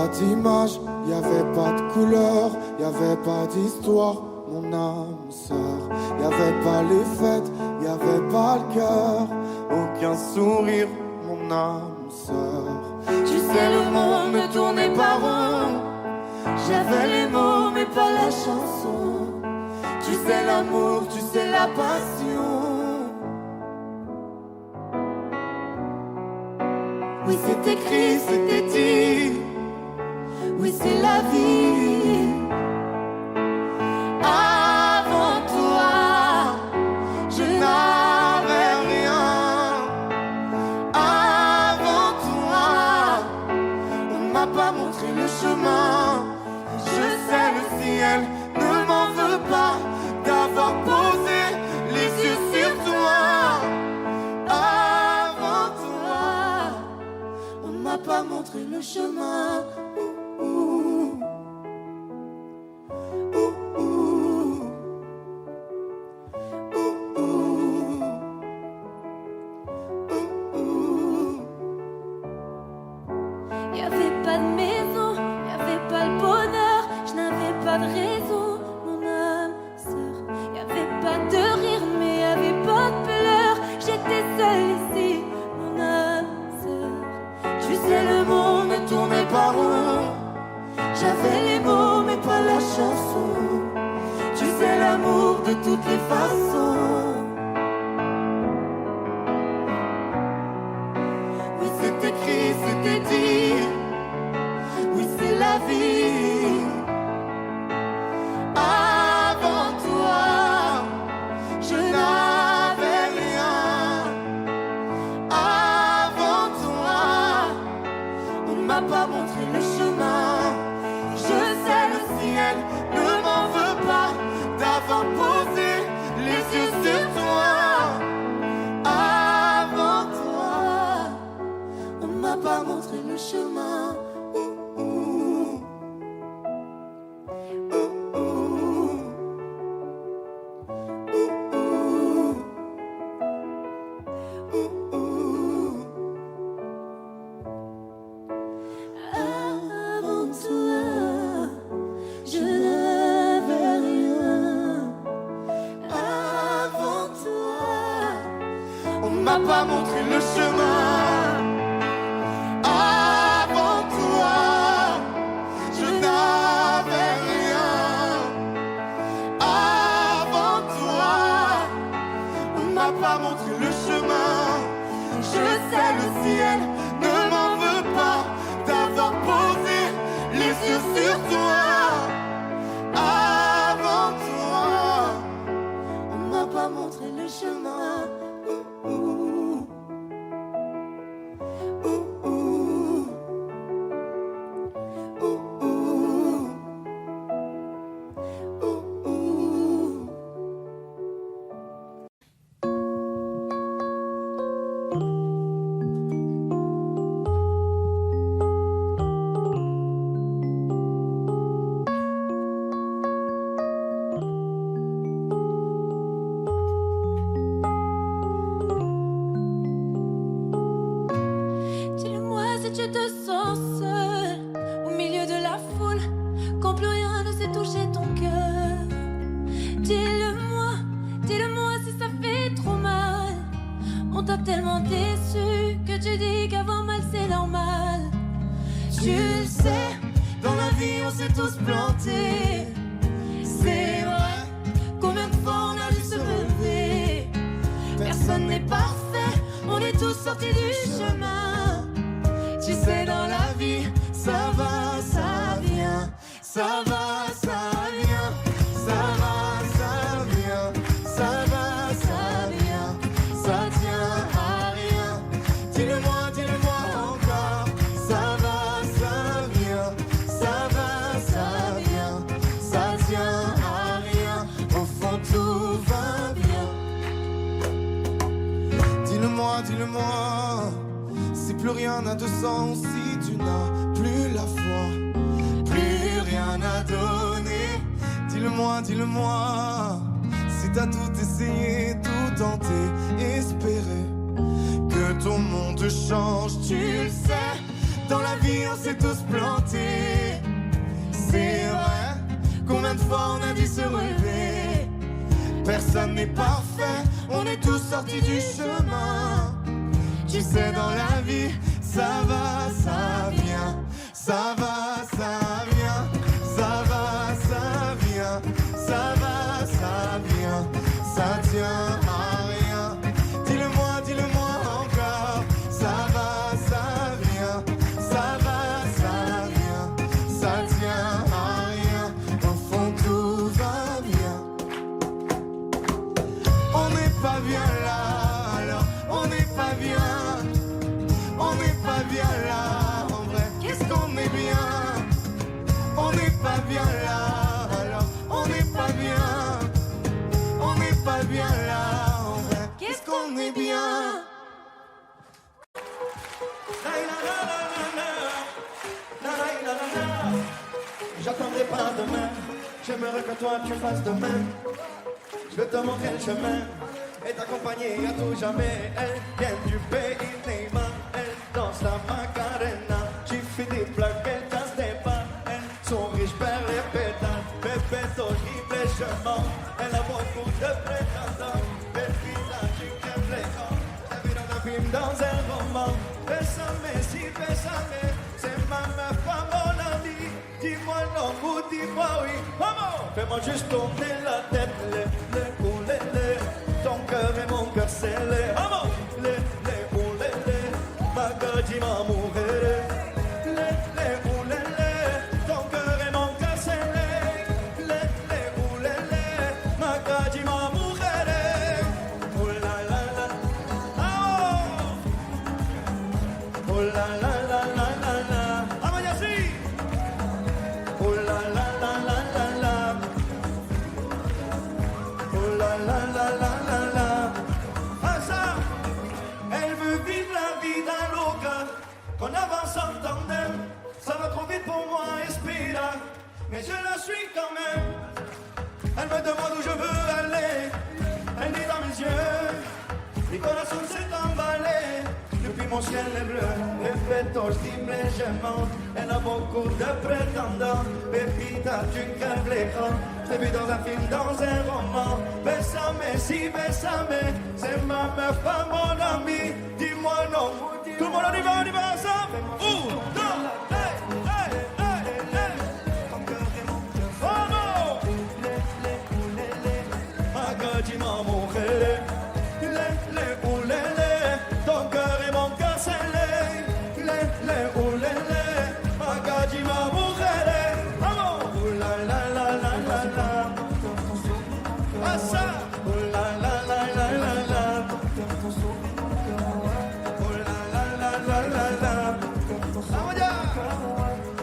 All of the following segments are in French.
pas d'image, y avait pas de couleur, y avait pas d'histoire, mon âme sœur. Y avait pas les fêtes, y avait pas le cœur, aucun sourire, mon âme sœur. Tu sais, le monde ne tournait pas rond. J'avais les mots mais pas la chanson. Tu sais l'amour, tu sais la passion. Oui, c'est écrit, c'était dit. Oui, c'est la vie. Avant toi, je n'avais rien. Avant toi, on m'a pas montré le chemin. Je sais, le ciel ne m'en veut pas d'avoir posé les yeux sur toi. Avant toi, on m'a pas montré le chemin. Y avait pas de maison, y avait pas le bonheur, je n'avais pas de raison, mon âme sœur. Y avait pas de rire, mais y avait pas de pleurs, j'étais seule ici, mon âme sœur. Tu sais, le monde ne tournait pas rond. J'avais les mots mais pas la chanson. Tu sais, l'amour de toutes les façons. Oui, c'est écrit, c'était dit. Oui, c'est la vie. Avant toi, je n'avais rien. Avant toi, on m'a pas montré le chemin. Je sais, le ciel ne m'en veut pas d'avoir posé les yeux sur toi. Avant toi, on m'a pas montré le chemin. Avant toi, je n'avais rien. Avant toi, on m'a pas montré le chemin. Avant toi, je n'avais rien. Avant toi, on m'a pas montré le chemin. Je sais, le ciel ne m'en veut pas d'avoir posé les yeux sur toi. Avant toi, on m'a pas montré le chemin. Dis-le-moi si tu te sens seul au milieu de la foule, quand plus rien ne sait toucher ton cœur. Dis-le-moi, dis-le-moi si ça fait trop mal. On t'a tellement déçu que tu dis qu'avoir mal c'est normal. Tu le sais, dans la vie on s'est tous plantés. C'est vrai, combien de fois on a dû se relever. Personne n'est parfait, on est tous sortis du chemin. Tu sais, dans la vie, ça va, ça vient. Ça va, ça vient. Ça va, ça vient. Ça va, ça vient. Ça tient à rien. Dis-le-moi encore. Ça va, ça vient. Ça va, ça vient. Ça tient à rien. Au fond, tout va bien. Dis-le-moi, si plus rien n'a de sens, si tu n'as plus la foi, plus rien à donner. Dis-le-moi, si t'as tout essayé, tout tenté, espéré que ton monde change. Tu le sais, Dans la vie on s'est tous plantés. C'est vrai, combien de fois on a dû se relever. Personne n'est parfait, on est tous sortis du chemin. Tu sais dans la vie, ça va, ça vient. Ça va, ça vient. Ça va, ça vient. Ça va, ça vient. Ça tient à rien. Dis-le-moi encore. Ça va, ça vient. Ça va, ça vient. Ça tient à rien. Au fond tout va bien. On n'est pas bien là, alors on n'est pas bien. On n'est pas bien là, en vrai. Qu'est-ce qu'on est bien? On n'est pas bien là, alors on n'est pas bien. On n'est pas bien là, en vrai. Qu'est-ce qu'on est bien? J'attendrai pas demain, j'aimerais que toi tu fasses de même. Je vais te montrer le chemin et t'accompagner à tout jamais. Elle vient du pays Neymar, elle danse la Macarena. J'ai fait des plaques, elle danse des pas. Elle sourit, je perds les pétales. Bébé, horrible et je mens. Elle a beaucoup de prétendants. Baby, là, tu crèves l'écran. Je l'ai vu dans un film, dans un roman. Bésame, si bésame, c'est ma meuf, pas mon ami. Dis-moi non ou dis-moi oui. Vamos! Fais-moi juste tourner la tête. Ton cœur et mon cœur scellé. Vamos! Magadji ma mujer. Ton cœur et mon cœur scellé. Magadji ma mujer. Oh la la la. Oh la la la la la la. Amayasi. Oh la la la la la la. Oh la la la la la la. Ah ça, elle veut vivre la vida loca. Qu'on avance en tandem. Ça va trop vite pour moi, Espira. Mais je la suis quand même. Elle me demande où je veux aller. Elle dit dans mes yeux. Mi corazón s'est emballé. Depuis mon ciel est bleu. Respetos, dime, je monte. Elle a beaucoup de prétendants. Pépita, tu crèves l'écran. Je t'ai vu dans un film, dans un roman. Bésame, si bésame. C'est ma meuf, pas mon ami. Dis-moi non. Tout le monde on y va ensemble. Non. Hey, hey, hey, hey. Vamos. Magadji ma mujer. Ton cœur et mon cœur scellé. Magadji ma mujer. Vamos. Oh la la la la la la. Ah ça. Oh la la la la la la. Oh la la la la la la. Vamos ya.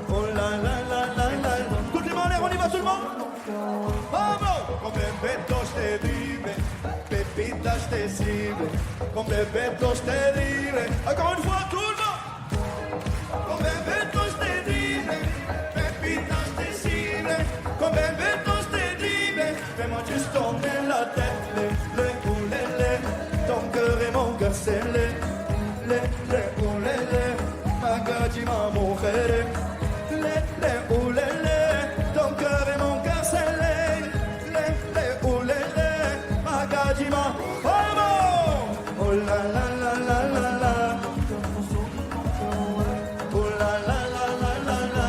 Oh la la la la la. Toutes les mains en l'air, on y va tout le monde. Vamos. Con bebetos te vive. Pépita, je te cible. Con bebetos te vive. Encore une fois, tout le monde. Con bebetos te vive. Pépita, je te cible. Con bebetos te vive. Fais-moi juste tourner la tête. Ton cœur et mon cœur scellé. Magadji ma mujer. Ton cœur et mon cœur scellé. Magadji ma. Vamos! Oh la la la la la la. Oh la la la la la la.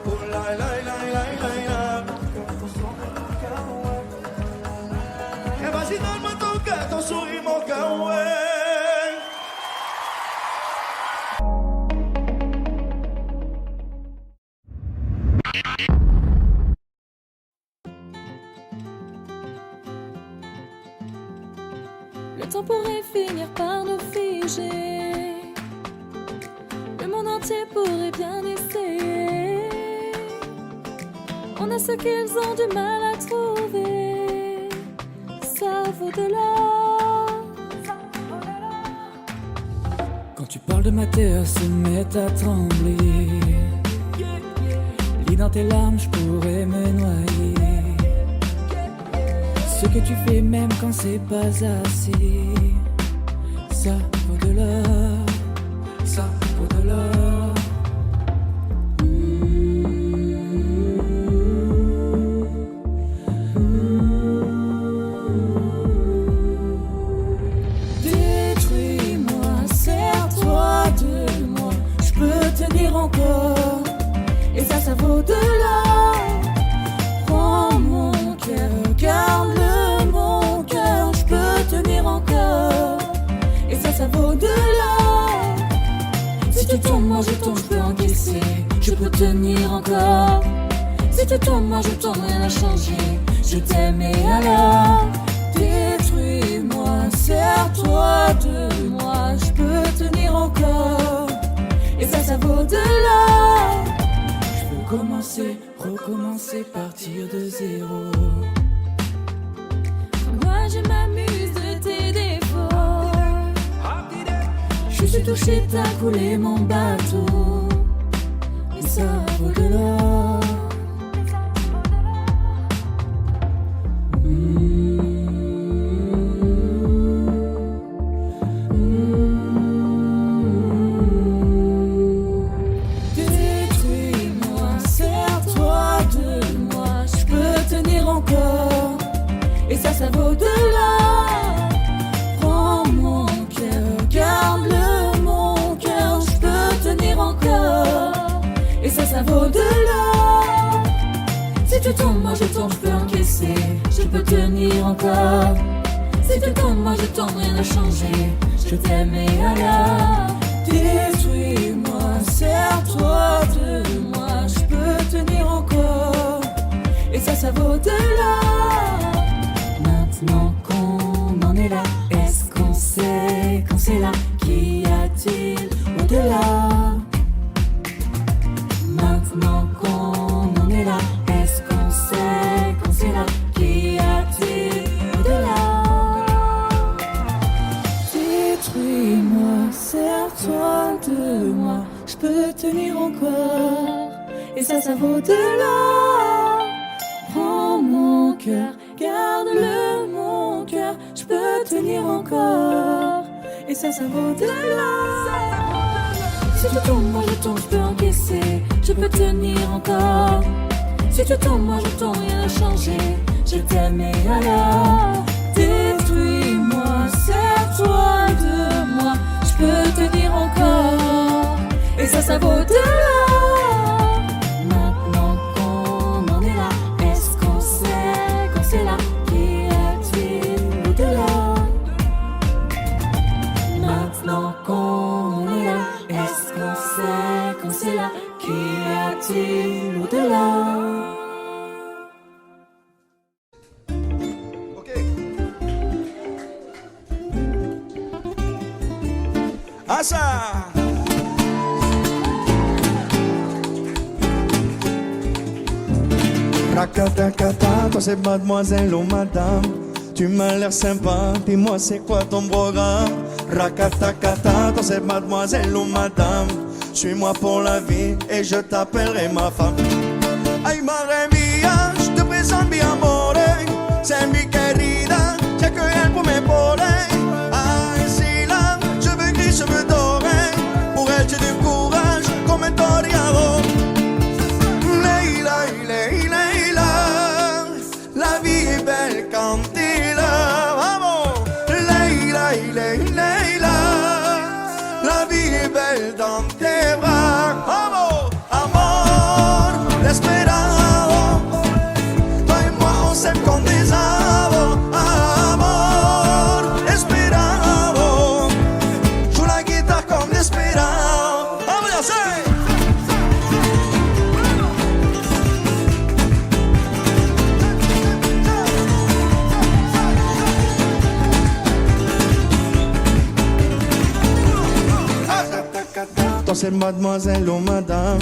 Oh la la la la la la. Et vas-y donne-moi ton cœur, ton sourire, mon cœur, ouais. Le temps pourrait finir par nous figer. Le monde entier pourrait bien essayer. On a ce qu'ils ont du mal à trouver. Ça vaut de l'or. Quand tu parles de ma terre se met à trembler. Lis dans tes larmes, je pourrais me noyer. Ce que tu fais même quand c'est pas assez, ça vaut de l'or. vaut de l'or. Détruis-moi, serre-toi de moi, je peux tenir encore, et ça vaut de l'or. Prends mon cœur, garde-le mon cœur, je peux tenir encore, et ça vaut de l'or. Si tu tombes, moi je tombe, je peux encaisser, je peux tenir encore. Si tu tombes, moi je tombe, rien n'a changé, je t'aime et alors. Détruis-moi, serre-toi de moi, je peux tenir encore, et ça vaut de l'or. Je peux commencer, recommencer, partir de zéro. Moi je m'amuse de tes défauts. Je suis touché, t'as coulé mon bateau, et ça vaut de l'or. Détruis-moi, serre-toi de moi, je peux tenir encore, et ça vaut de l'or. Prends mon cœur, garde-le mon cœur, je peux tenir encore, et ça vaut de l'or. Si tu tombes, moi je tombe, je peux encaisser, je peux tenir encore. Si tu tombes, moi je tombe, rien n'a changé, je t'aime et alors. Détruis-moi, serre-toi de moi, je peux tenir encore, et ça vaut de l'or. Maintenant qu'on en est là, est-ce qu'on sait quand c'est là? Qu'y a-t-il au-delà? Maintenant qu'on en est là, est-ce qu'on sait quand c'est là? Qu'y a-t-il au-delà? Détruis-moi, serre-toi de moi, je peux tenir encore, et ça vaut de l'or. Prends mon cœur, garde-le mon cœur, je peux tenir encore, et ça vaut de l'or. Si tu tombes, moi je tombe, je peux encaisser, je peux tenir encore. Si tu tombes, moi je tombe, rien n'a changé, je t'aime et alors. Détruis-moi, serre-toi de moi, je peux tenir encore, et ça vaut de l'or. Maintenant qu'on en est là, est-ce qu'on sait quand c'est là? Qu'y a-t-il au-delà? Maintenant qu'on en est là, est-ce qu'on sait quand c'est là? Qu'y a-t-il au-delà? Asa! Rakatakata, toi c'est mademoiselle ou madame. Tu m'as l'air sympa, dis-moi c'est quoi ton programme? Rakatakata, toi c'est mademoiselle ou madame. Suis-moi pour la vie et je t'appellerai ma femme. Ay madre mía, je te présente mi amore. C'est mi querida, j'ai que elle pour m'épauler. Ay si là, je veux gris, je veux doré. Pour elle j'ai du courage comme un toreador. Leila, Leila, Leila, la vie est belle quand t'es là. Vamos, Leila, Leila, Leila, la vie est belle dans tes bras. Vamos, amor, desesperado. Toi et moi on s'aime comme des avos. Amor, desesperado. Joue la guitare comme desesperado. Vamos a hacer. Toi c'est mademoiselle ou madame,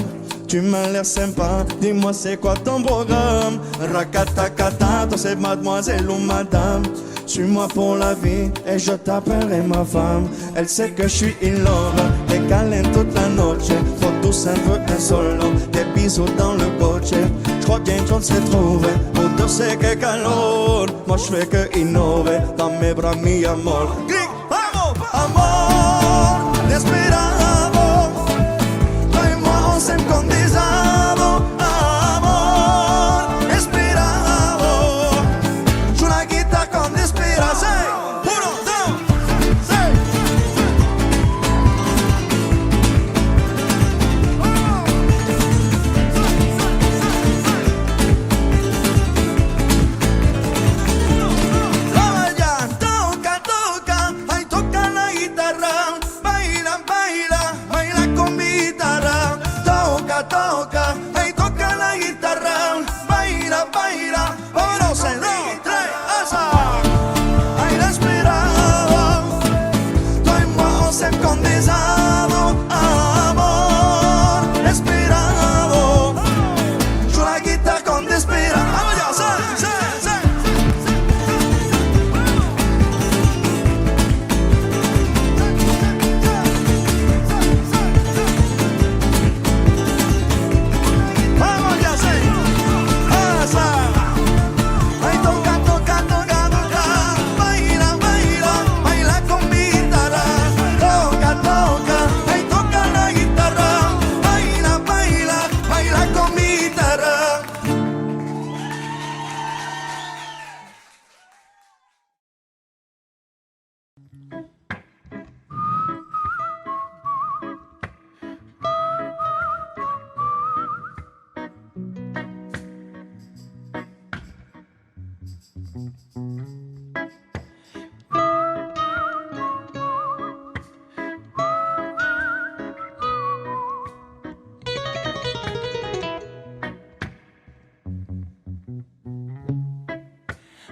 tu m'as l'air sympa, dis-moi c'est quoi ton programme? Rakatakata, toi c'est mademoiselle ou madame, suis-moi pour la vie et je t'appellerai ma femme. Elle sait que je suis in love, des câlins toute la noche, faut tous un peu un solo, des bisous dans le coche. Je crois bien qu'on s'est trouvé, pour deux c'est que calor, moi je fais que innover, dans mes bras mi amor. Gris, vamos, amor, desesperado.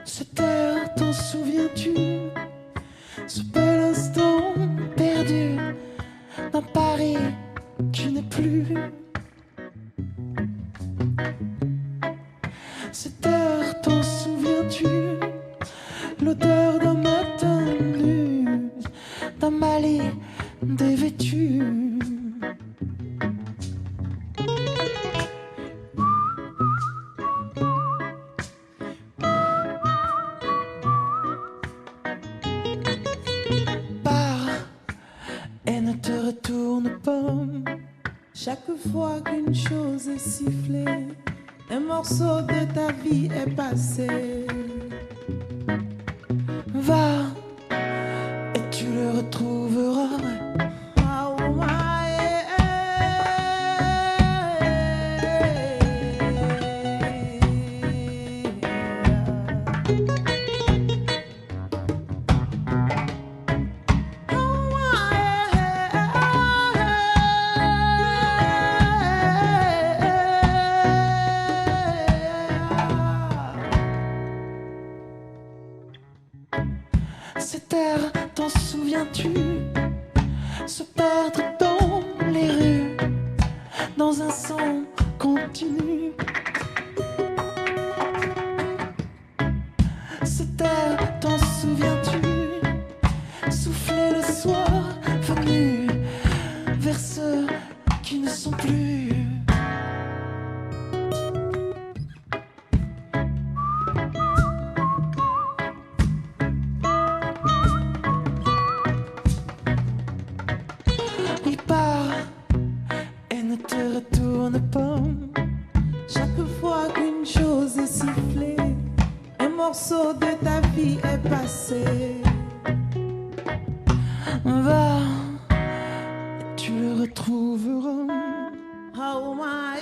Cette heure, t'en souviens-tu? Ce bel instant perdu dans Paris qui n'est plus. Cette heure, t'en souviens-tu? L'odeur d'un matin nu, d'un Mali dévêtu. Chaque fois qu'une chose est sifflée, un morceau de ta vie est passé. Va et tu le retrouveras. Cette terre, t'en souviens-tu? Se perdre dans les rues, dans un son continu. Cette terre, t'en souviens-tu? Souffler le soir venu vers ceux qui ne sont plus. Il part et ne te retourne pas. Chaque fois qu'une chose est sifflée, un morceau de ta vie est passé. Va et tu le retrouveras. Oh my,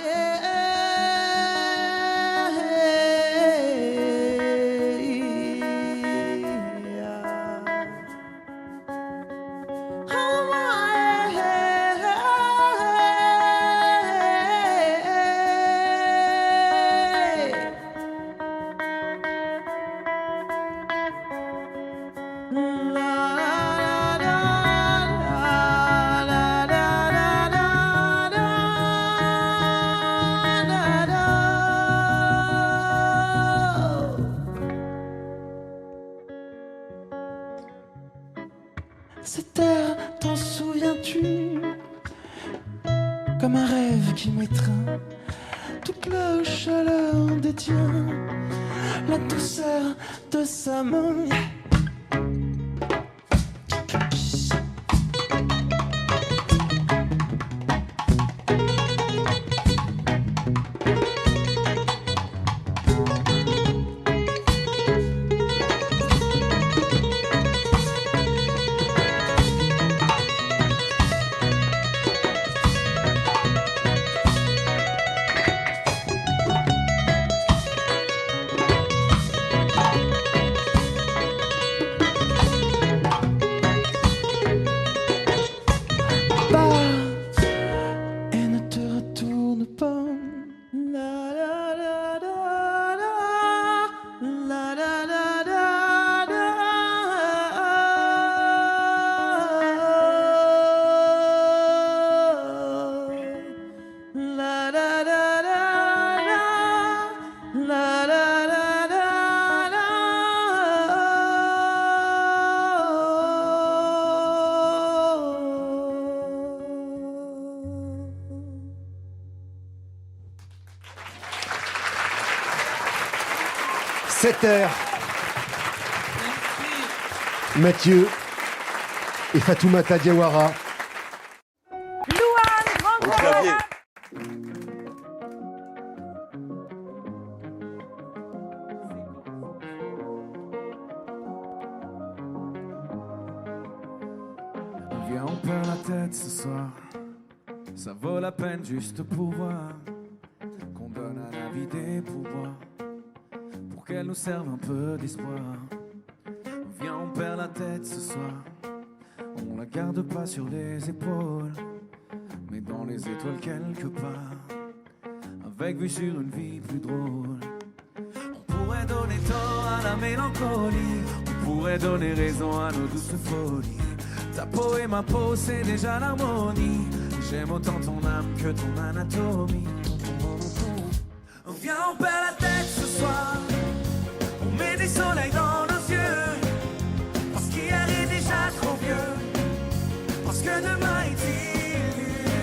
Cette terre, t'en souviens-tu? Comme un rêve qui m'étreint, toute la chaleur des tiens, la douceur de sa main. Et ne te retourne pas. la la la la la la la la la la la la la la Cette heure. Mathieu et Fatoumata Diawara. Louane, grand clavier. Viens, on perd la tête ce soir. Ça vaut la peine juste pour voir qu'on donne à la vie des pouvoirs. Pour qu'elle qu'elle nous serve un peu d'espoir. Viens, on perd la tête ce soir. On la garde pas sur les épaules, mais dans les étoiles quelque part, avec vue sur une vie plus drôle. On pourrait donner tort à la mélancolie, on pourrait donner raison à nos douces folies. Ta peau et ma peau, c'est déjà l'harmonie. J'aime autant ton âme que ton anatomie. Viens, on perd la tête ce soir. On met des soleils dans nos yeux, parce qu'hier est déjà trop vieux, parce que demain est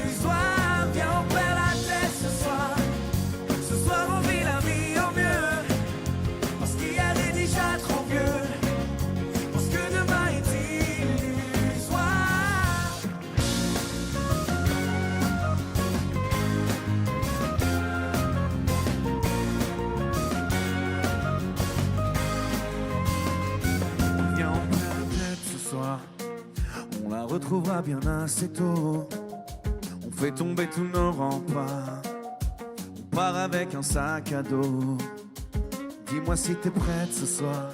illusoire. Viens, on perd la tête ce soir. Ce soir on vit la vie au mieux, parce qu'hier est déjà trop vieux, parce que demain est illusoire. Viens, on perd la tête ce soir. On la retrouvera bien assez tôt. On fait tomber tous nos remparts. On part avec un sac à dos. Dis-moi si t'es prête ce soir.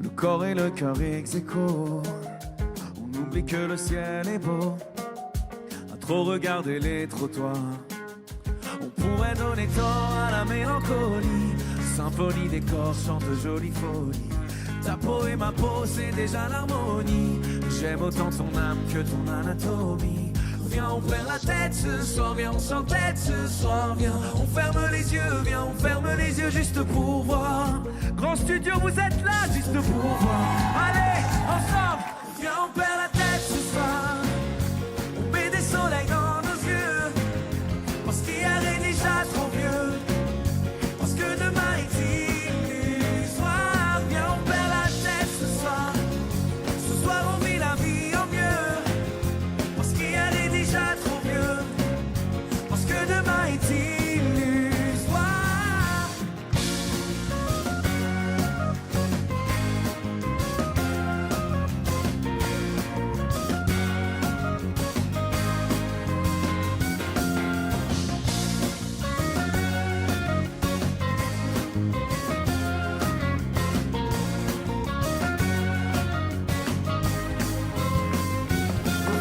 Le corps et le cœur ex aequo. On oublie que le ciel est beau, à trop regarder les trottoirs. On pourrait donner tort à la mélancolie. Symphonie des corps chante jolie folie. Ta peau et ma peau, c'est déjà l'harmonie. J'aime autant ton âme que ton anatomie. Viens, on perd la tête ce soir. Viens, on s'entête ce soir. Viens, on ferme les yeux. Viens, on ferme les yeux juste pour voir. Grand studio, vous êtes là juste pour voir. Allez, ensemble. Viens, on perd la tête ce soir. On met des soleils dans nos yeux, parce qu'hier est déjà trop vieux, parce que demain est illusoire. Viens, on perd la tête ce soir. Ce soir on vit la vie au mieux, parce qu'hier est déjà trop vieux, parce que demain est illusoire.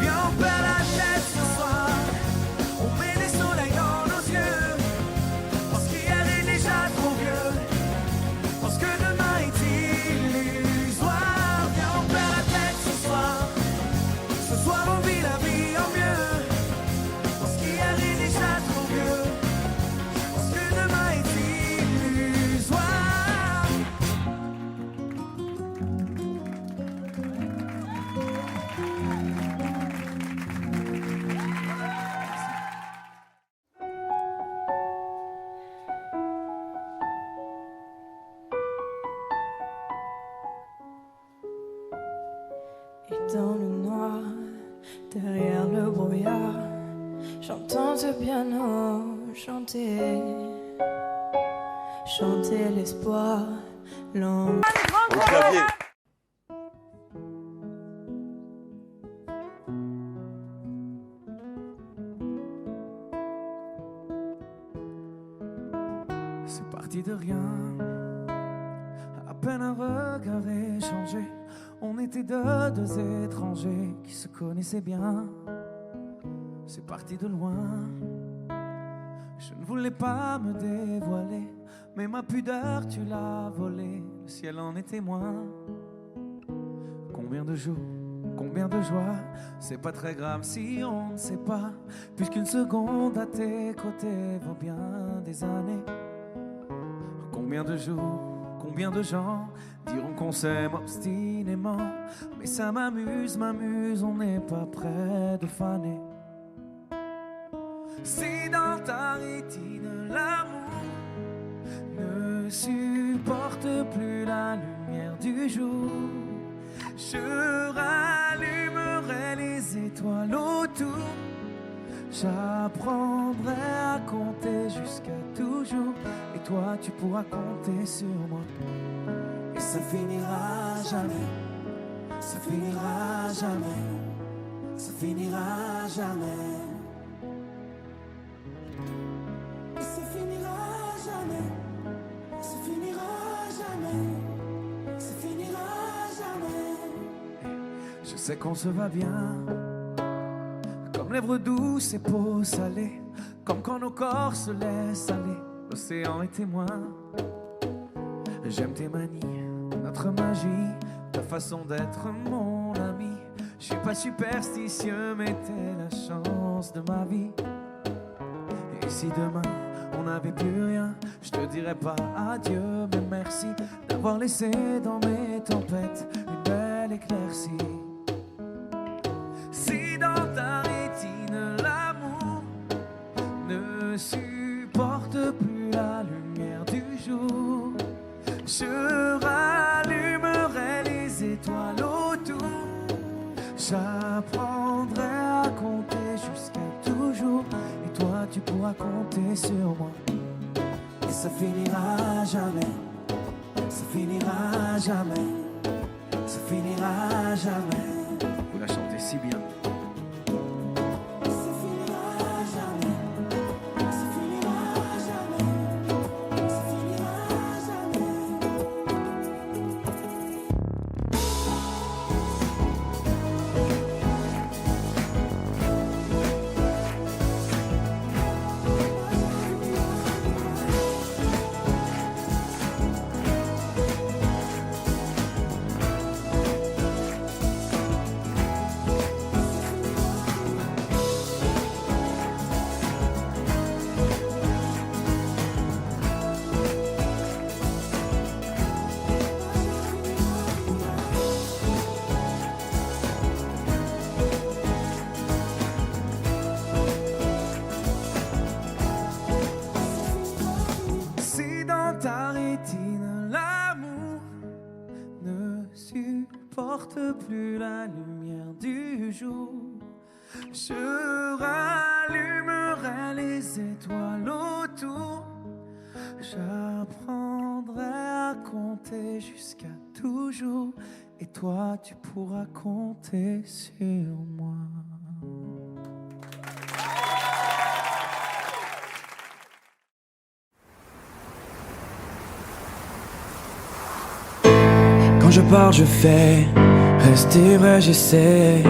Viens, on perd la tête ce soir. On met des soleils dans nos yeux, parce qu'hier est déjà trop vieux, parce que demain est illusoire. Viens, on perd la tête ce soir. Ce soir on vit la vie au mieux, parce qu'hier est déjà trop vieux, parce que demain est illusoire. Et dans le noir, derrière le brouillard, j'entends ce piano chanter, chanter l'espoir, l'envie. Au clavier. C'est parti de rien, à peine un regard échangé. On était deux étrangers qui se connaissaient bien. C'est parti de loin. Je ne voulais pas me dévoiler, mais ma pudeur tu l'as volée. Le ciel en est témoin. Combien de jours, combien de joies. C'est pas très grave si on ne sait pas, puisqu'une seconde à tes côtés vaut bien des années. Combien de jours, combien de gens diront qu'on s'aime obstinément, mais ça m'amuse, on n'est pas près de faner. Si dans ta rétine l'amour ne supporte plus la lumière du jour, je rallumerai les étoiles autour. J'apprendrai à compter jusqu'à toujours, et toi tu pourras compter sur moi. Et ça finira jamais, ça finira jamais, ça finira jamais. Et ça finira jamais, ça finira jamais. sais qu'on se va bien, comme lèvres douces et peau salée, comme quand nos corps se laissent aller, l'océan est témoin. J'aime tes manies, notre magie, ta façon d'être mon ami. Je suis pas superstitieux, mais t'es la chance de ma vie. Et si demain on n'avait plus rien, je te dirais pas adieu, mais merci d'avoir laissé dans mes tempêtes une belle éclaircie. Si dans ta rétine l'amour ne supporte plus la lumière du jour, je rallumerai les étoiles autour. J'apprendrai à compter jusqu'à toujours, et toi tu pourras compter sur moi. Et ça finira jamais, ça finira jamais, ça finira jamais. Vous la chantez si bien. Plus la lumière du jour, je rallumerai les étoiles autour. J'apprendrai à compter jusqu'à toujours, et toi tu pourras compter sur moi. Quand je parle, je fais. Rester vrai, j'essaie.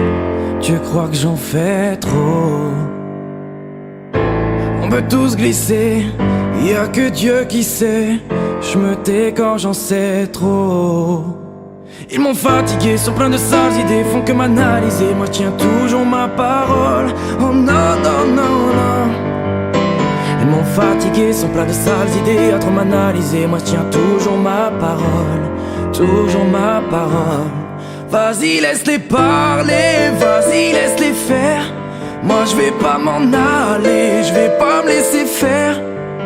Tu crois que j'en fais trop? On peut tous glisser, y a que Dieu qui sait. Je me tais quand j'en sais trop. Ils m'ont fatigué, sont pleins de sales idées, font que m'analyser. Moi je tiens toujours ma parole. Oh non, non, non, non. Ils m'ont fatigué, sont pleins de sales idées, à trop m'analyser. Moi je tiens toujours ma parole, toujours ma parole. Vas-y, laisse-les parler, vas-y, laisse-les faire. Moi je vais pas m'en aller, je vais pas me laisser faire.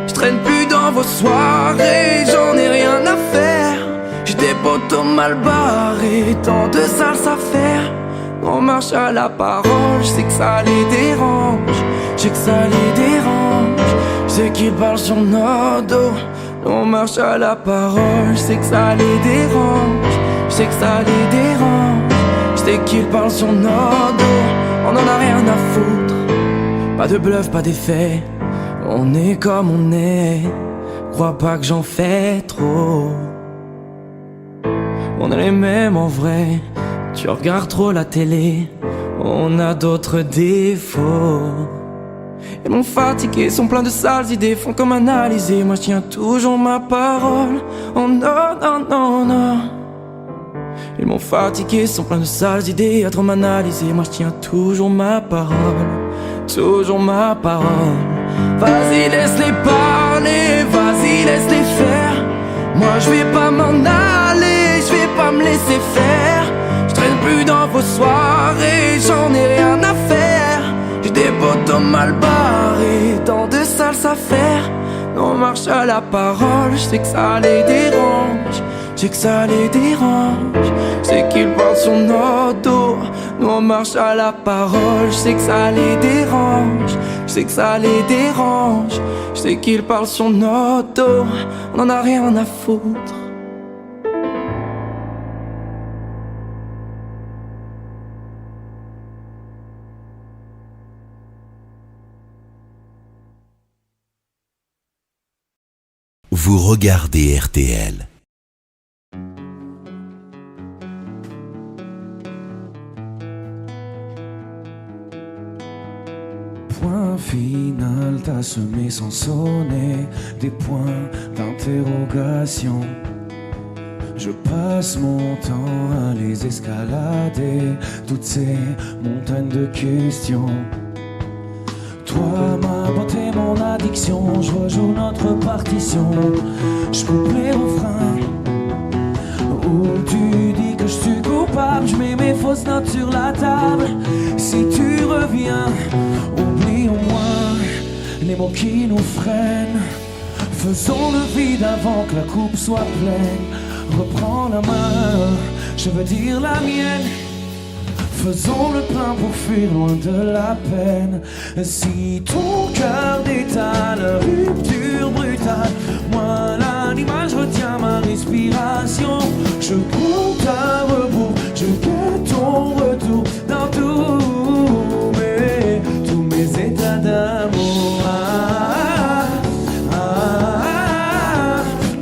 Je traîne plus dans vos soirées, j'en ai rien à faire. J'ai des potos mal barrés, tant de sales affaires. On marche à la parole, je sais que ça les dérange, je sais que ça les dérange. Je sais qu'ils parlent sur nos dos. On marche à la parole, je sais que ça les dérange, je sais que ça les dérange. Je sais qu'ils parlent sur nos dos. On en a rien à foutre. Pas de bluff, pas d'effet. On est comme on est. Crois pas que j'en fais trop. On est les mêmes en vrai. Tu regardes trop la télé. On a d'autres défauts. Ils m'ont fatigué, sont pleins de sales idées, font comme analyser. Moi je tiens toujours ma parole. Oh non, non, non, non. Ils m'ont fatigué, sont pleins de sales idées, à trop m'analyser. Moi je tiens toujours ma parole, toujours ma parole. Vas-y, laisse-les parler, vas-y, laisse-les faire. Moi je vais pas m'en aller, je vais pas me laisser faire. Je traîne plus dans vos soirées, j'en ai rien à faire. J'ai des potos mal barrés, tant de sales affaires. On marche à la parole, je sais que ça les dérange, je sais que ça les dérange. Je sais qu'ils parlent sur nos dos. Nous on marche à la parole, je sais que ça les dérange, je sais que ça les dérange. Je sais qu'ils parlent sur nos dos. On en a rien à foutre. Vous regardez RTL. final, t'as semé sans sonner des points d'interrogation. Je passe mon temps à les escalader, toutes ces montagnes de questions. Toi, ma beauté, mon addiction, je rejoue notre partition. Je coupe les refrains où tu dis que je suis coupable. Je mets mes fausses notes sur la table. Si tu reviens, oublie au moins les mots qui nous freinent. Faisons le vide avant que la coupe soit pleine. Reprends la main, je veux dire la mienne. Faisons le plein pour fuir loin de la peine. Si ton cœur détale, rupture brutale, moi l'animal, je retiens ma respiration. Je compte à rebours, je guette ton retour dans tous mes états d'amour.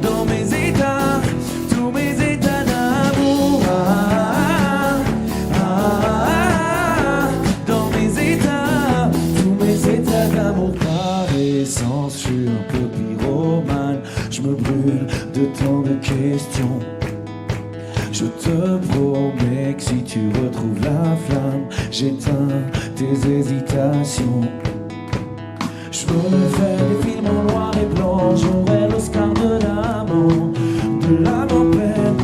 Dans mes états, tous mes états d'amour. Dans mes états, tous mes états d'amour. Par essence, je suis un peu pyromane. Je me brûle de tant de questions. Je te promets que si tu retrouves la flamme, j'éteins tes hésitations. Je me fais des films en noir et blanc, j'aurai l'Oscar de l'amour, de l'âme en peine.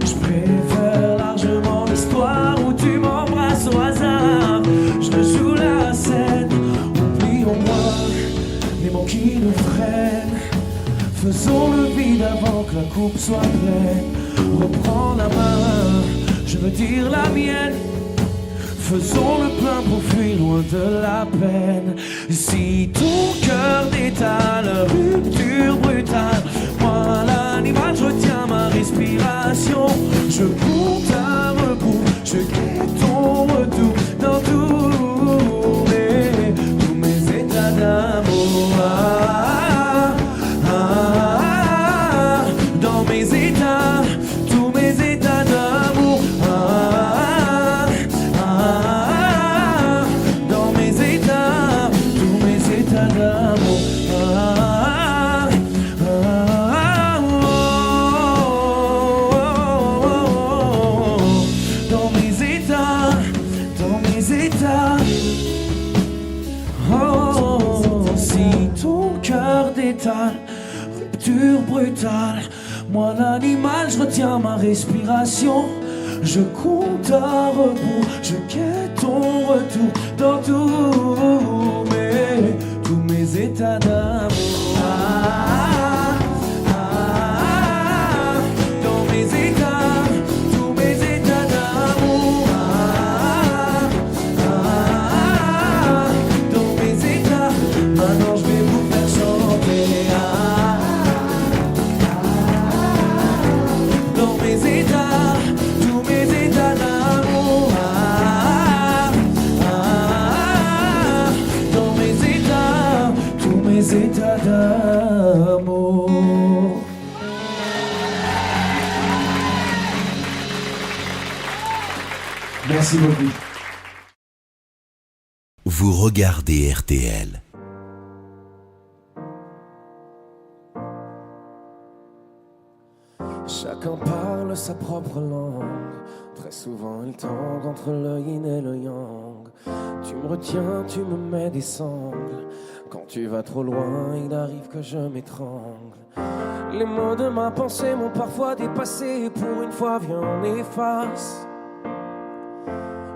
Je préfère largement l'histoire où tu m'embrasses au hasard. Je joue la scène, oublie au moins les mots qui nous freinent. Faisons le vide avant que la coupe soit pleine. Reprends la main, je veux dire la mienne. Faisons le plein pour fuir loin de la peine. Si ton cœur détale, rupture brutale, moi l'animal, je retiens ma respiration. Je compte à rebours, je guette ton retour dans tous mes états d'amour. Dans mes états, tous mes états d'amour. Dans mes états, tous mes états d'amour. Dans mes états, oh, si ton cœur détale, rupture brutale, moi l'animal, je retiens ma respiration. Je compte à rebours, je guette ton retour dans tous mes états d'amour. Dans mes états, tous mes états d'amour. Dans mes états, maintenant je vais vous faire chanter. Dans mes états, tous mes états d'amour. Dans mes états, tous mes états d'amour. Merci beaucoup. Vous regardez RTL. Chacun parle sa propre langue. Très souvent il tangue entre le yin et le yang. Tu me retiens, tu me mets des sangles. Quand tu vas trop loin, il arrive que je m'étrangle. Les mots de ma pensée m'ont parfois dépassé. Et pour une fois, viens, on efface.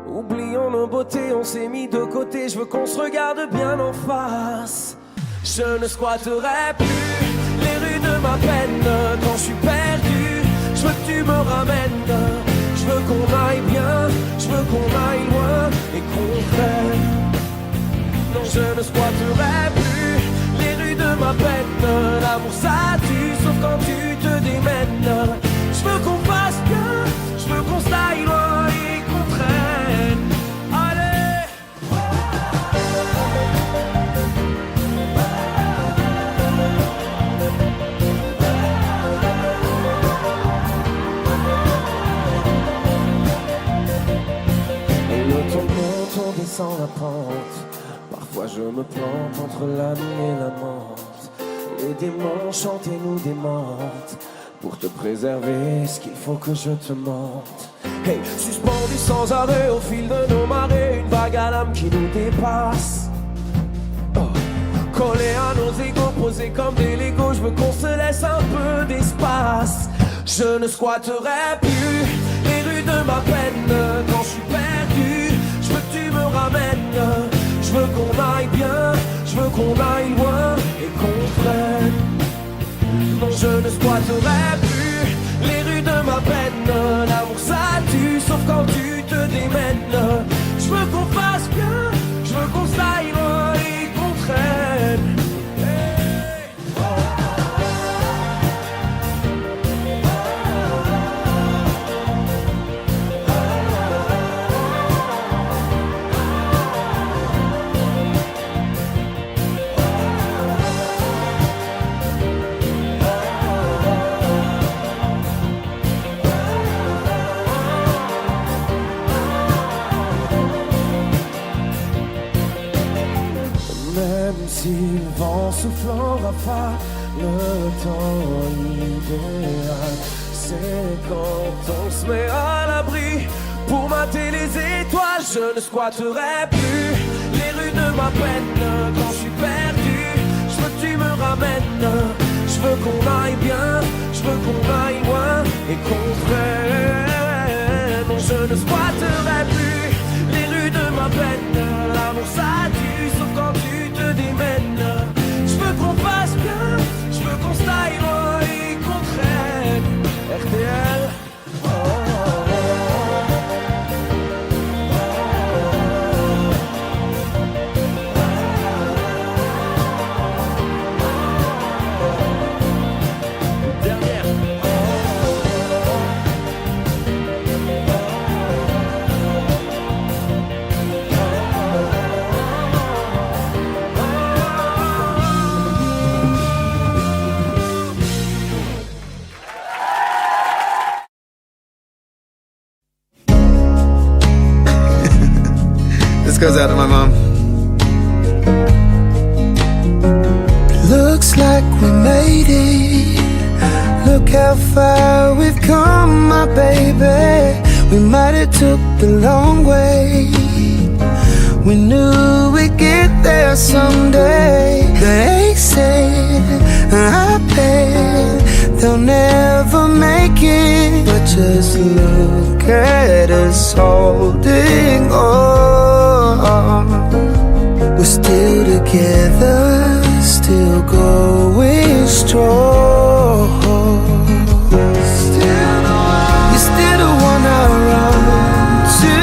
Oublions nos beautés, on s'est mis de côté. Je veux qu'on se regarde bien en face. Je ne squatterai plus les rues de ma peine. Quand je suis perdu, je veux que tu me ramènes. Je veux qu'on aille bien, je veux qu'on aille loin et qu'on freine. Non, je ne squatterai plus les rues de ma peine. L'amour ça tue, sauf quand tu te démènes. Je veux qu'on fasse bien, je veux qu'on s'aille loin et qu'on traîne. Allez! Et le temps monte, on descend la pente. Parfois je me plante entre la nuit et la menthe. Les démons chantent et nous démentent. Pour te préserver, est-ce qu'il faut que je te mente? Hey, suspendu sans arrêt au fil de nos marées, une vague à l'âme qui nous dépasse. Collé à nos égos, posés comme des Legos, je veux qu'on se laisse un peu d'espace. Je ne squatterai plus les rues de ma peine. Quand je suis perdu, je veux que tu me ramènes. Je veux qu'on aille bien, je veux qu'on aille loin et qu'on prenne. Non, je ne squatterai plus les rues de ma peine. L'amour ça tue, sauf quand tu te démènes. Je veux qu'on fasse bien, je veux qu'on s'aille loin et qu'on traîne. Même si le vent souffle en rafale, le temps idéal, c'est quand on se met à l'abri pour mater les étoiles. Je ne squatterai plus les rues de ma peine. Quand je suis perdu, je veux que tu me ramènes. Je veux qu'on aille bien, je veux qu'on aille loin et qu'on traîne. Non, je ne squatterai plus les rues de ma peine. L'amour ça tue, sauf quand tu te démènes. Je veux qu'on fasse bien, je veux qu'on s'aille loin et qu'on traîne. RTL. This goes out to my mom. Looks like we made it. Look how far we've come, my baby. We might have took the long way. We knew we'd get there someday. They said, I bet they'll never make it. But just look at us holding on. We're still together, still going strong. You're still the one I run to,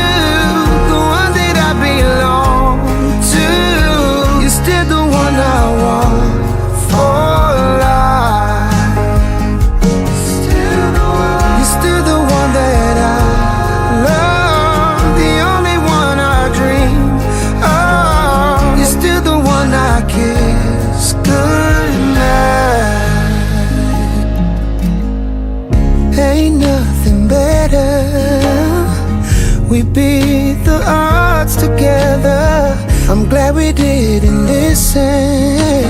the one that I belong to. You're still the one I want for life. You're still the one that I love, the only one I dream of. You're still the one I kiss goodnight. Ain't nothing better. We beat the odds together. I'm glad we didn't listen.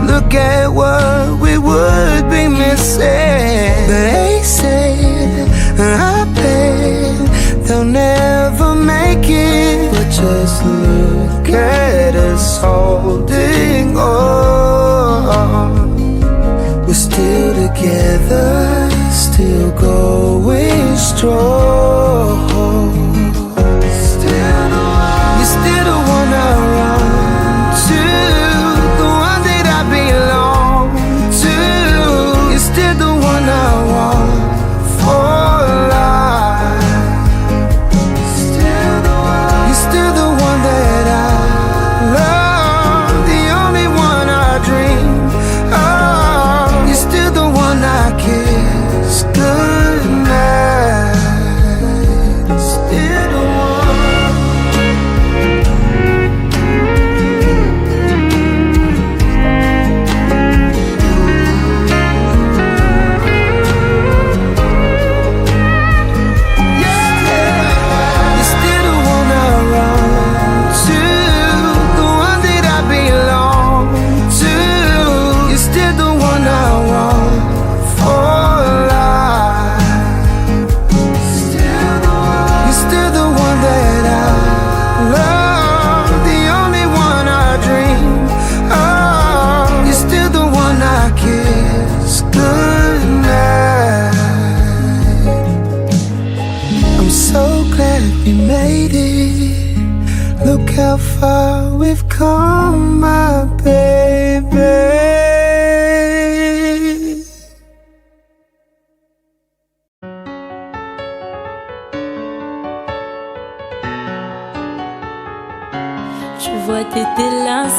Look at what we would be missing. They said, I bet they'll never make it. But just look at us holding on. We're still together, still going strong. You're still the one I run to, the one that I belong to. You're still the one I want for life. You're still the one that I love, the only one I dream of. You're still the one I kiss goodnight. We made it. Look how far we've come, my baby. Tu vois, t'étais la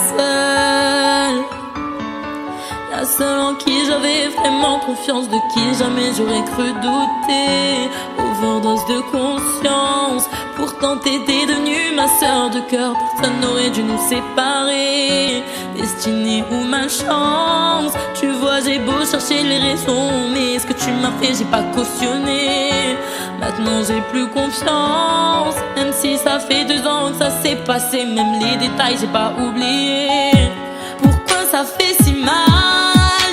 seule en qui j'avais vraiment confiance, de qui jamais j'aurais cru douter. Overdose de conscience, pourtant t'étais devenue ma sœur de cœur. Personne n'aurait dû nous séparer, destinée ou malchance. Tu vois, j'ai beau chercher les raisons, mais ce que tu m'as fait, j'ai pas cautionné. Maintenant j'ai plus confiance, même si ça fait 2 ans que ça s'est passé. Même les détails j'ai pas oublié. Pourquoi ça fait si mal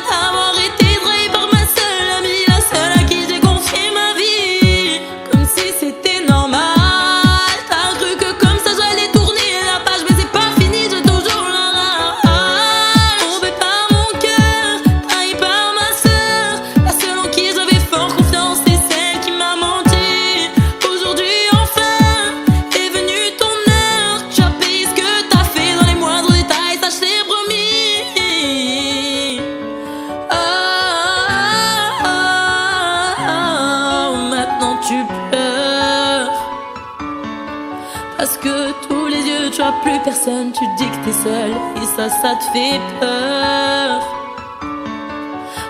d'avoir été trahi par ma seule amie, la seule à qui j'ai confié ma vie, comme si c'était normal. T'as cru que comme ça j'allais tourner la page, mais c'est pas fini, j'ai toujours la rage. Tombé par mon cœur, trahi par ma sœur, la seule en qui j'avais fort confiance, c'est celle qui m'a menti. Aujourd'hui enfin est venue ton heure, tu as payé ce que t'as fait dans les moindres détails, ça je t'ai promis. Maintenant tu pleures parce que tous les yeux tu as plus personne, tu dis que t'es seule et ça te fait peur.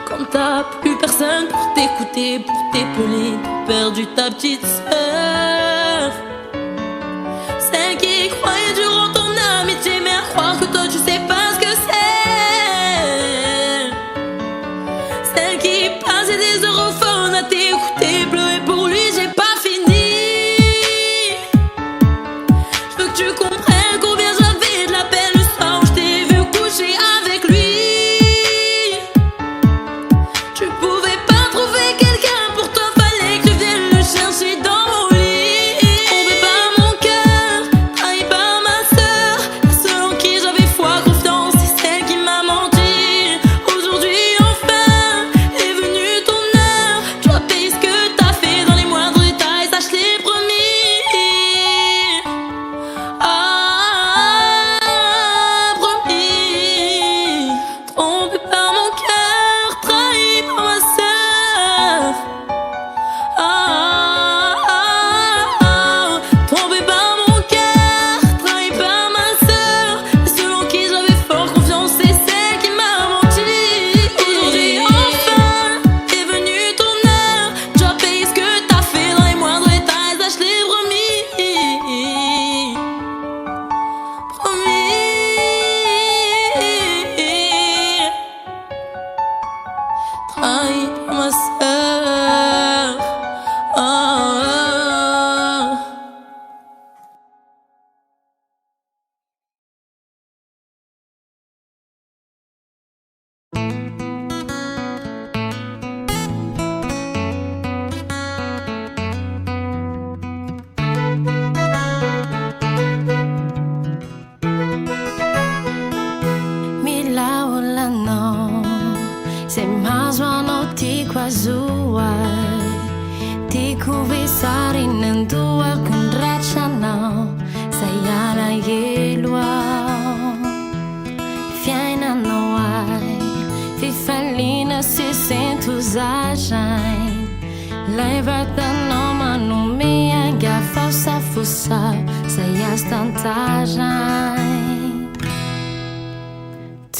Quand t'as plus personne pour t'écouter, pour t'épauler, t'as perdu ta petite sœur, celle qui croyait durant ton amitié, mais à croire que toi tu sais pas ce que c'est, celle qui passait des heures au phone à t'écouter pleurer pour lui. J'ai pas fini, je veux que tu comprennes combien j'avais de la peine le soir où je t'ai vu coucher avec lui. Tu pouvais pas trouver quelqu'un pour toi, fallait que tu viennes le chercher dans mon lit. Tombé par mon cœur, trahi par ma sœur, la seule en qui j'avais foi, confiance, c'est celle qui m'a menti. Aujourd'hui enfin est venue ton heure, tu as payé ce que t'as fait dans les moindres détails, ça je t'ai promis. Promis. Trompé par mon cœur, trahi par ma sœur. Trompé par mon cœur, trahi par ma sœur, la seule en qui j'avais fort confiance, c'est celle qui m'a menti. Aujourd'hui enfin est venue ton heure, tu as payé ce que t'as fait dans les moindres détails, ça je l'ai promis. Trahi par ma sœur. Mila wala no, se maswano ti kwazuai, ti kuvisari nandua kundracha no, sayara yelwa, fiaina no ai, fifalina se sentuzajai, levata no manu mea gafa sa fusa, sayas tantajai.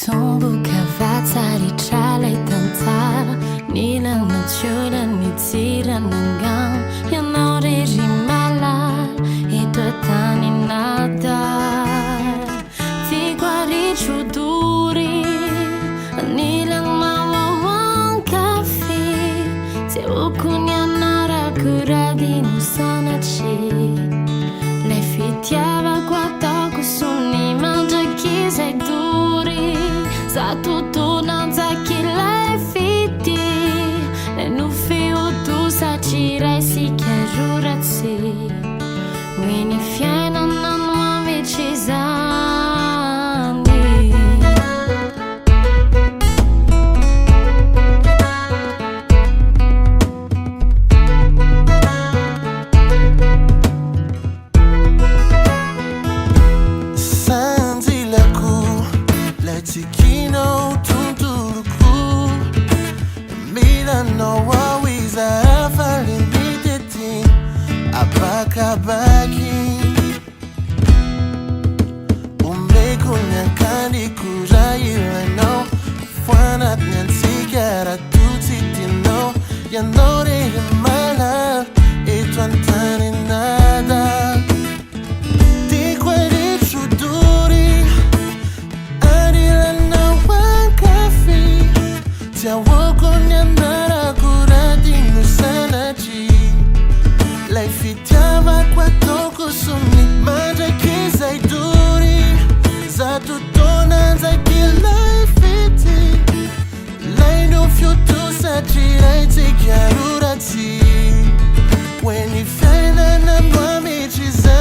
Tumbu kavatari chale tantar, nila natura ni tira nangam, yanore rimala e tani nada. Ti guari chuduri, nila mawawan kafi, te ukunya nara kuragi nusanachi. Le fitiava guata kusuni mangia chise duri, sa tutto nanza chi lei fiti, le nufi o tu sa cirai si chiarurazzi, wini fiena na nuove cisandi. no worries, I have limited thing. Abakabaki umekunya kandi kujaira no Fwana nyansigara tutitino Ya know that in my life it's one time in nada Di quelli chuduri Adila na one coffee Tia woko nyandara kurati nusanachi Life itiava kwa toko sumi Manja kisa iduri Za tutona za life iti Line of you to saturate Chiarurati When you find an amamichiza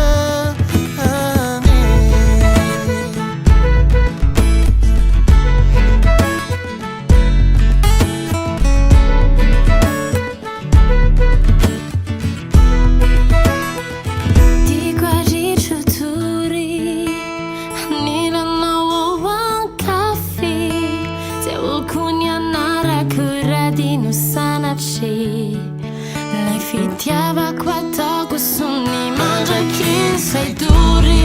Fitiava qua toko suni Manja ki sai duri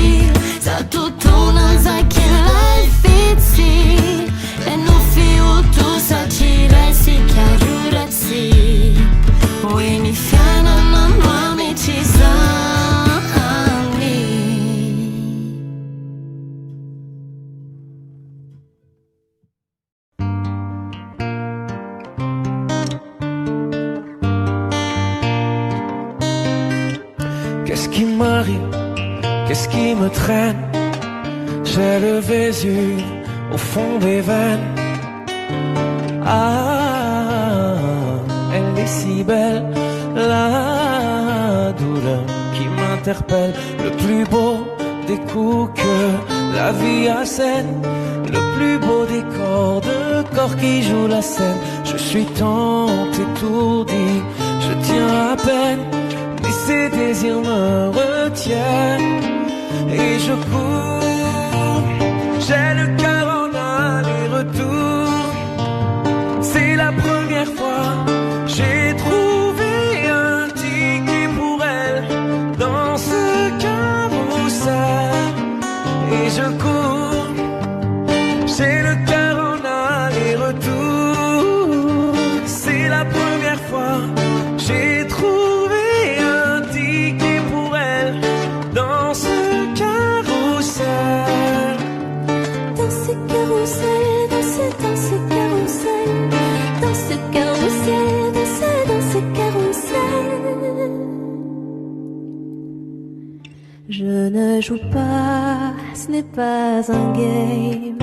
Za tutuna za ki life itsi E nu fiu tu sa gira si chiarura si Uini fiana na nuami ci zanni Qu'est-ce qui m'arrive? Qu'est-ce qui me traîne? J'ai le Vésuve au fond des veines. Ah, elle est si belle, la douleur qui m'interpelle. Le plus beau des coups que la vie assène, le plus beau des corps de corps qui jouent la scène. Je suis tant étourdi, je tiens à peine. Mais ces désirs me retiennent et je cours. J'ai le cœur en aller-retour. C'est la première fois j'ai trouvé un ticket pour elle dans ce carrousel et je cours. J'ai le cœur en aller-retour. C'est la première fois j'ai trouvé dans ce carrousel. Dans ce carrousel, dans ce carrousel. Dans ce carrousel, dans ce carrousel. Je ne joue pas, ce n'est pas un game.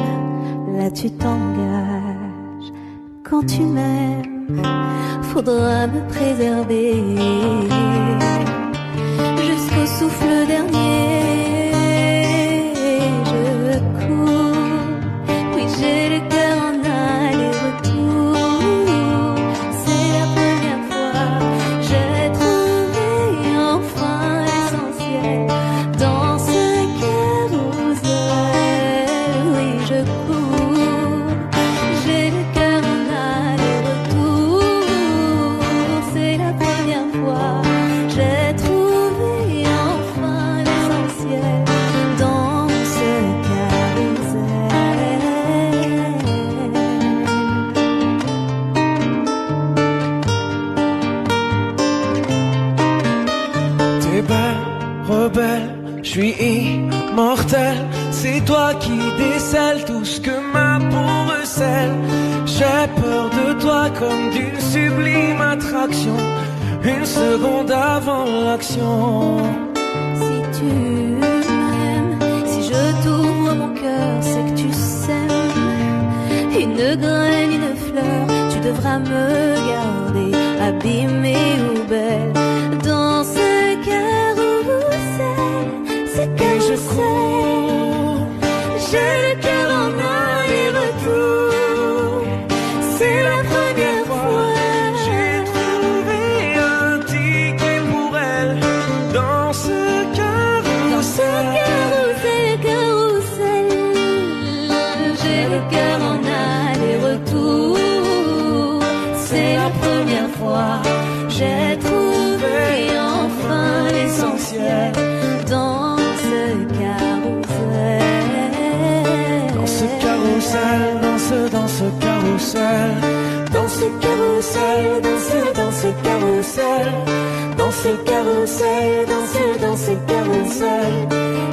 Là tu t'engages. Quand tu m'aimes, faudra me préserver jusqu'au souffle dernier. Je cours, oui j'ai le cœur en aller-retour. C'est la première fois j'ai trouvé enfin l'essentiel dans ce carrousel. Oui je cours, j'ai le cœur en aller-retour. C'est la première fois j'ai trouvé enfin l'essentiel dans ce carrousel. T'es belle, rebelle, je suis immortel. C'est toi qui décèles tout ce que ma peau recèle. J'ai peur de toi comme d'une sublime attraction. Une seconde avant l'action. Si tu m'aimes, si je t'ouvre mon cœur, c'est que tu sèmes une graine, une fleur. Tu devras me garder abîmée ou belle dans ce carrousel, ce carrousel. J'ai le cœur en aller-retour. C'est la première fois j'ai trouvé un ticket pour elle dans ce carrousel. Carrousel. J'ai le cœur en aller-retour. C'est la fois. J'ai trouvé enfin l'essentiel dans ce carrousel. Dans ce carrousel, dans ce carrousel, dans ce carrousel, dans ce carrousel, dans ce carrousel, dans ce carrousel,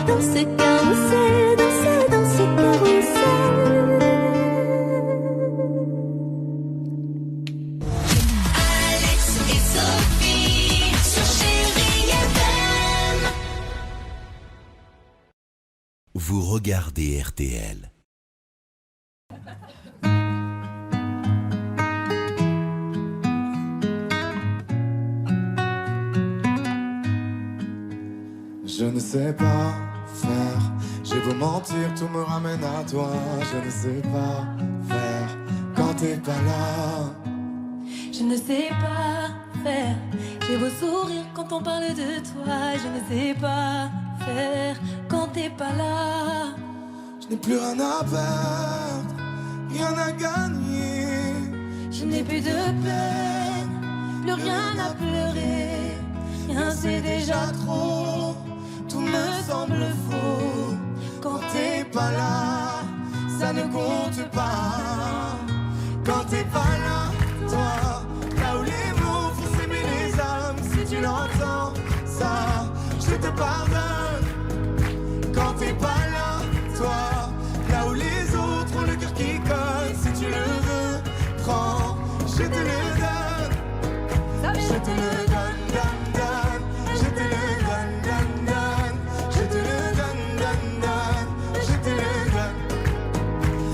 Dans ce carrousel, dans ce carrousel. Alex et Sophie sur Chérie FM. Vous regardez RTL. Je ne sais pas faire, j'ai beau mentir, tout me ramène à toi. Je ne sais pas faire quand t'es pas là. Je ne sais pas faire. J'ai beau sourire quand on parle de toi. Je ne sais pas faire quand t'es pas là. Je n'ai plus rien à perdre, rien à gagner. Je n'ai plus de peine, plus rien à pleurer. Rien c'est déjà trop, tout me semble faux. Quand t'es pas là, ça ne compte pas. Quand t'es pas là, toi, là où les mots font s'aimer les âmes. Si tu l'entends, ça, je te pardonne. Quand t'es pas là, toi, là où les autres ont le cœur qui colle. Si tu le veux, prends, je te le donne. Je te le donne, donne, donne. Je te le donne, donne, donne. Je te le donne, donne, donne. Je te le donne.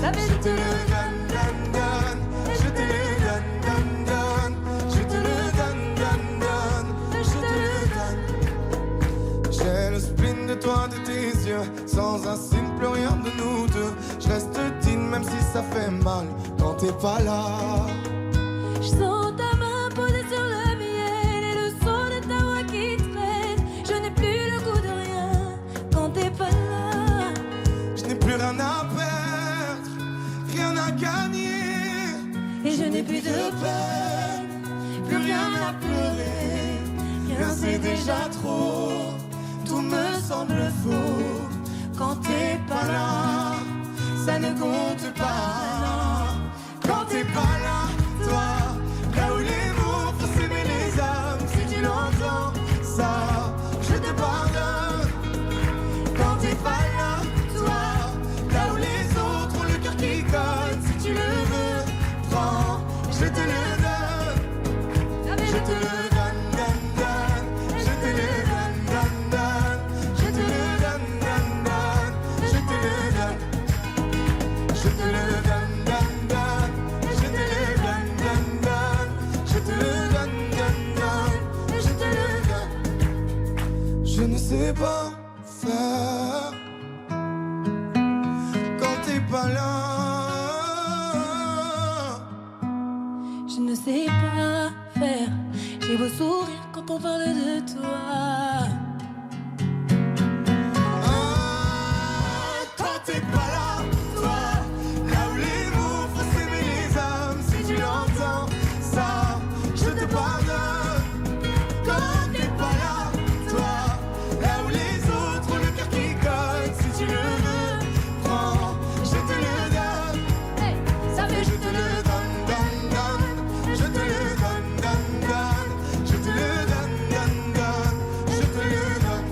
Je te le donne, donne, donne. Je te le donne, donne, donne. Je te le donne, donne, donne. Je te le donne. J'ai le spleen de toi, de tes yeux. Sans un signe, plus rien de nous deux. Je reste digne même si ça fait mal quand t'es pas là. Je sens ta main posée sur le miel et le son de ta voix qui traîne. Je n'ai plus le goût de rien quand t'es pas là. Je n'ai plus rien à perdre, rien à gagner. Et je n'ai plus de peine, plus rien à pleurer. Rien c'est déjà trop, tout me semble faux. Quand t'es pas là, ça ne compte pas. Quand t'es pas là, toi, là où les mots font s'aimer les âmes. Si tu l'entends, ça, je te pardonne. Quand t'es pas là, toi, là où les autres ont le cœur qui colle. Si tu le veux, prends, je te le donne. Je te le donne, donne, donne. Je te le donne, donne, donne. Je te le donne, donne, donne. Je te le donne. Je te le donne, donne, donne. Je te le donne, donne, donne. Je te le donne, donne, donne. Je te le donne. Je ne sais pas faire quand t'es pas là. je ne sais pas faire. J'ai beau sourire quand on parle de toi. Quand t'es pas là, toi, là où les mots font s'aimer les âmes. Si tu l'entends, ça, je te pardonne. Quand t'es pas là, toi, là où les autres ont le cœur qui colle. Si tu le veux, prends, je te le donne. Ça fait Je te le donne, donne, donne. Je te le donne, donne, donne. Je te le donne, donne, donne. Je te le donne.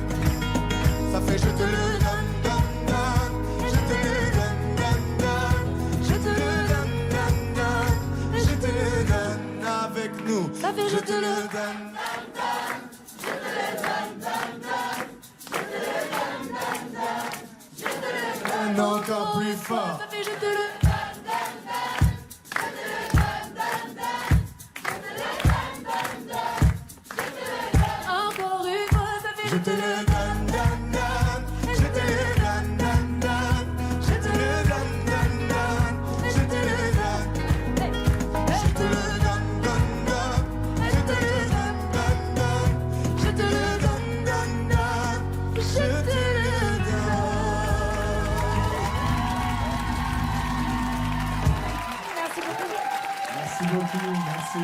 Ça fait je te le donne, donne, donne. Je te le donne, donne, donne. Je te le donne, donne, donne. Je te le donne avec nous. Ça fait je te le donne. Encore plus fort. Ça fait je te le encore une fois. Ça fait Je te le donne, donne, donne. Je te le donne, donne, donne. Je te le donne, donne, donne. Je te le donne. Je te le donne, donne, donne. Je te le donne, donne, donne. Je te le donne, donne, donne. Je te le donne. Merci beaucoup. Merci beaucoup, merci.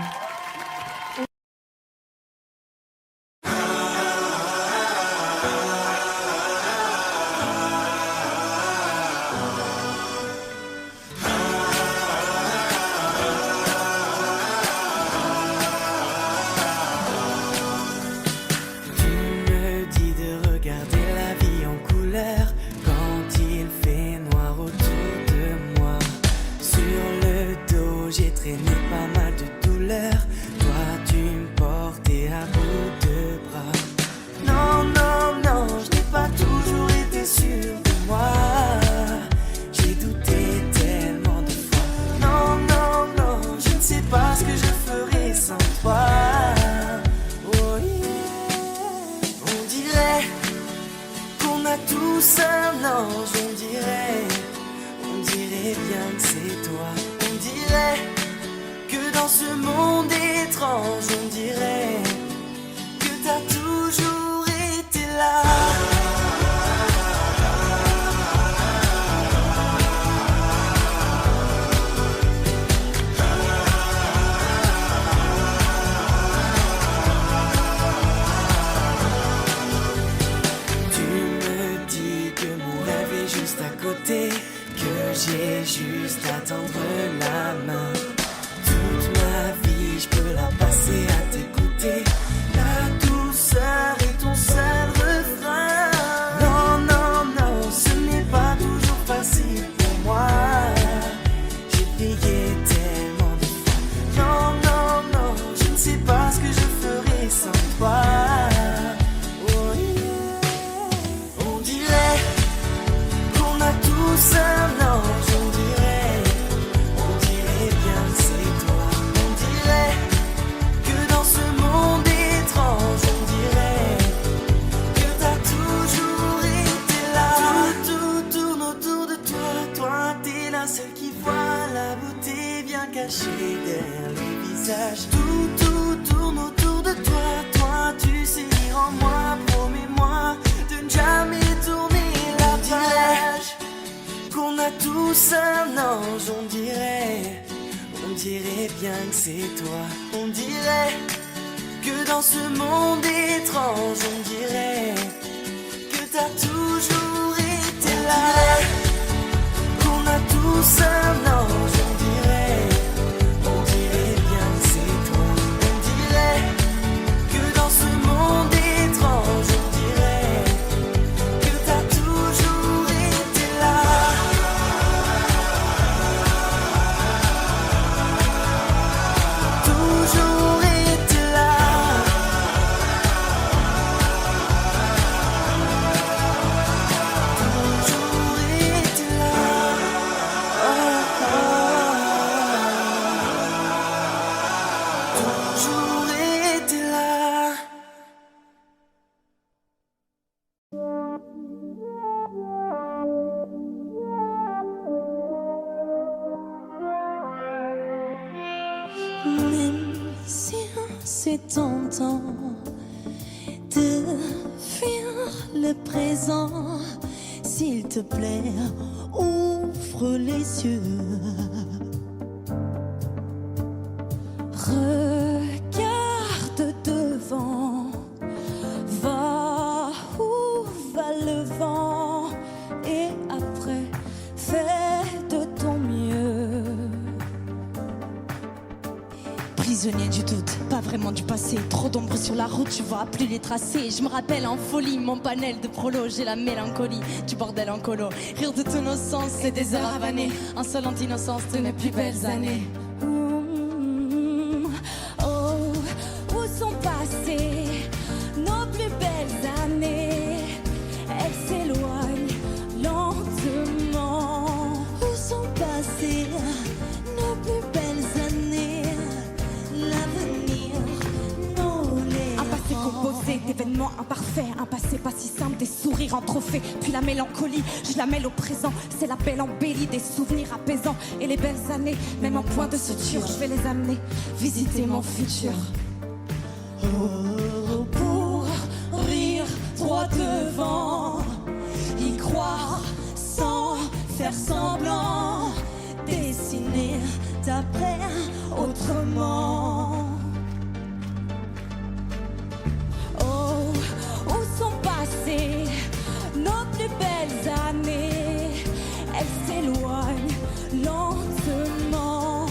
dirait bien que c'est toi. On dirait que dans ce monde étrange, on dirait que t'as toujours été là, qu'on a tous un ange. On dirait bien que c'est toi. On dirait que dans ce monde étrange, on dirait que t'as toujours été là. Toujours été là. Toujours été là. Toujours été là. Même si c'est tentant de fuir le présent, s'il te plaît, ouvre les yeux. Regarde devant, va où va le vent, et après, fais de ton mieux. Prisonnier du doute, pas vraiment du passé. Trop d'ombre sur la route, tu vois plus les tracés. Je me rappelle en folie, mon panel de prolo. J'ai la mélancolie du bordel en colo. Rire de ton innocence, c'est des heures avanées. Insolente innocence de mes plus belles années. Oh, où sont passées nos plus belles années? Elles s'éloignent lentement. Où sont passées nos plus belles années? L'avenir nous les un passé composé d'événements imparfaits, un passé pas si simple, des sourires en trophée. Puis la mélancolie, je la mêle au présent. C'est la belle embellie des souvenirs apaisants. Et les belles années, même en point de suture, je vais les amener visiter mon futur. Oh, pour rire droit devant, y croire sans faire semblant, dessiner d'après autrement. Oh, où sont passées nos plus belles années? Elles s'éloignent lentement.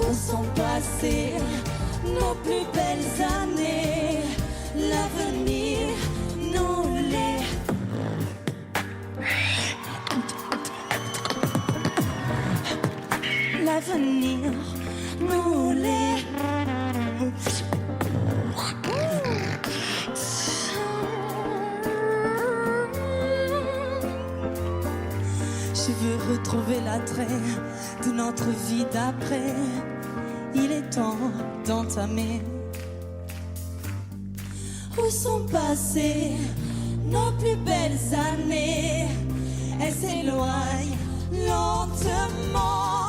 Où sont passées nos plus belles années? L'avenir nous les... L'avenir nous les... Je veux retrouver l'attrait de notre vie d'après. Il est temps d'entamer. Où sont passées nos plus belles années? Elles s'éloignent lentement.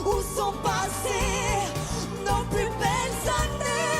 Où sont passées nos plus belles années?